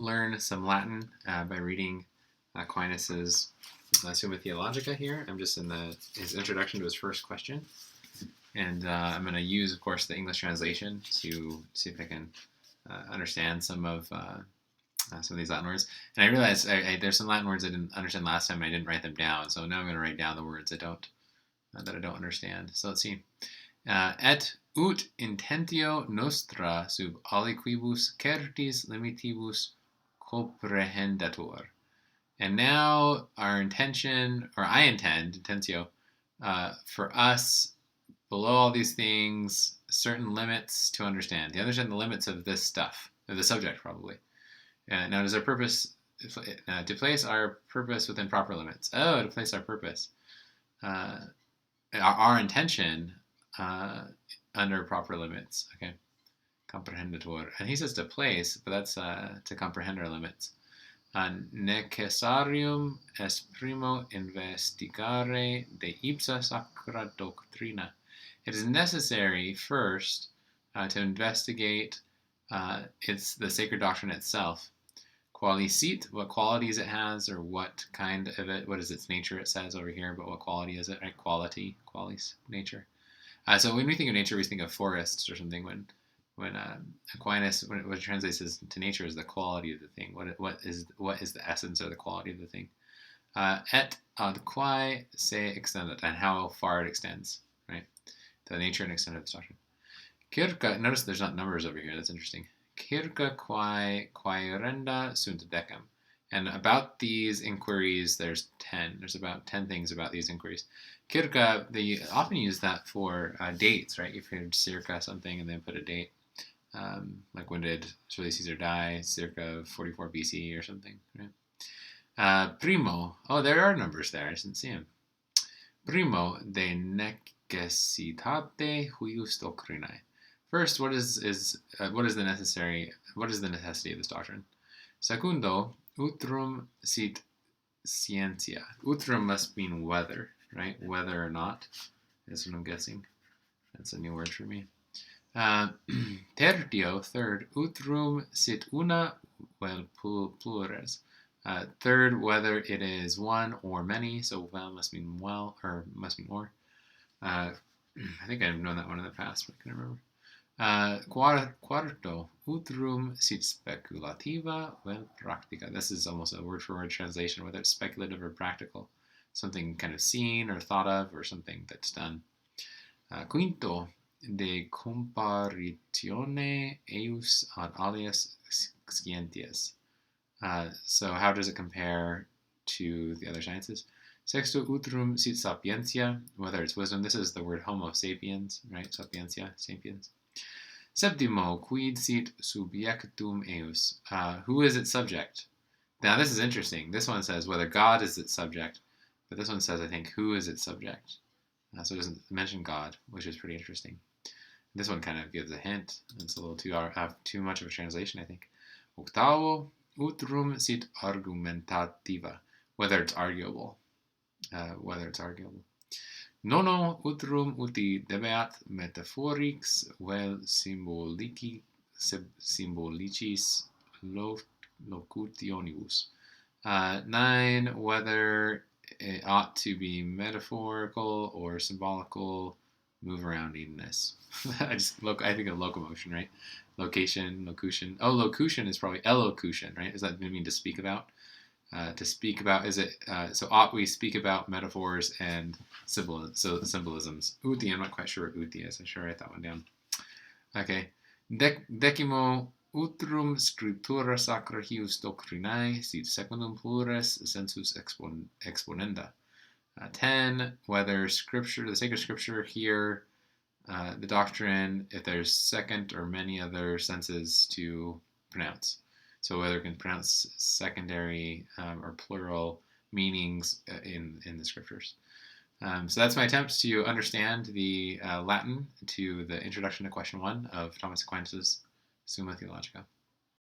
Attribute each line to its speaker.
Speaker 1: learn some Latin by reading Aquinas' Summa Theologica here. I'm just in his introduction to his first question. And I'm going to use, of course, the English translation to see if I can understand some of these Latin words. And I realized there's some Latin words I didn't understand last time, and I didn't write them down. So now I'm going to write down the words that I don't understand. So let's see. Et ut intentio nostra sub aliquibus certis limitibus comprehendatur. And now our intention, or I intend, intentio, for us, below all these things, certain limits to understand. To understand the limits of this stuff, of the subject probably. Now does our purpose, to place our purpose within proper limits. Oh, to place our purpose. Our intention under proper limits. Okay. Comprehendatur. And he says to place, but that's to comprehend our limits. Necessarium est primo investigare de ipsa sacra doctrina. It is necessary first to investigate it's the sacred doctrine itself. Quali sit, what qualities it has, or what kind of it, what is its nature, it says over here, but what quality is it, right? Quality, qualis, nature. So when we think of nature, we think of forests or something. When Aquinas, what it translates as to nature is the quality of the thing. What is the essence or the quality of the thing? Et ad quae se extendet, and how far it extends, right? The nature and extent of this doctrine. Circa, notice there's not numbers over here. That's interesting. Circa quae renda sunt decem. And about these inquiries, there's 10. There's about 10 things about these inquiries. Circa, they often use that for dates, right? You've heard circa something and then put a date. Like when did Julius Caesar die? Circa 44 BC or something, right? Primo, oh, there are numbers there. I didn't see them. Primo de necessitate huius doctrinae. First, what is the necessity of this doctrine? Secundo, utrum sit scientia. Utrum must mean whether, right? Whether or not is what I'm guessing. That's a new word for me. Tertio, third, utrum sit una vel plures. Third, whether it is one or many. So vel must mean well, or must mean more. I think I've known that one in the past, but I can't remember. Quarto, utrum sit speculativa vel practica. This is almost a word-for-word translation, whether it's speculative or practical. Something kind of seen or thought of, or something that's done. Quinto, de comparitione eius ad alias scientias. So how does it compare to the other sciences? Sexto, utrum sit sapientia, whether it's wisdom. This is the word homo sapiens, right? Sapientia, sapiens. Septimo, quid sit subjectum eius. Who is its subject? Now this is interesting. This one says whether God is its subject, but this one says, I think, who is its subject? So it doesn't mention God, which is pretty interesting. This one kind of gives a hint. It's a little too much of a translation, I think. Octavo, utrum sit argumentativa, whether it's arguable. Nono, utrum uti debeat metaphorix vel symbolicis locutionibus. 9, whether it ought to be metaphorical or symbolical move aroundiness. I think of locomotion, right? Locution. Oh, locution is probably elocution, right? Does that mean to speak about? To speak about, is it, so ought we speak about metaphors and symbolisms? Uti, I'm not quite sure what uti is. I should write that one down. Okay. Decimo, utrum scriptura sacra hius doctrinae sit secundum plures sensus exponenda. 10, whether scripture, the sacred scripture here, the doctrine, if there's second or many other senses to pronounce. So whether it can pronounce secondary or plural meanings in the scriptures. So that's my attempt to understand the Latin to the introduction to question 1 of Thomas Aquinas' Summa Theologica.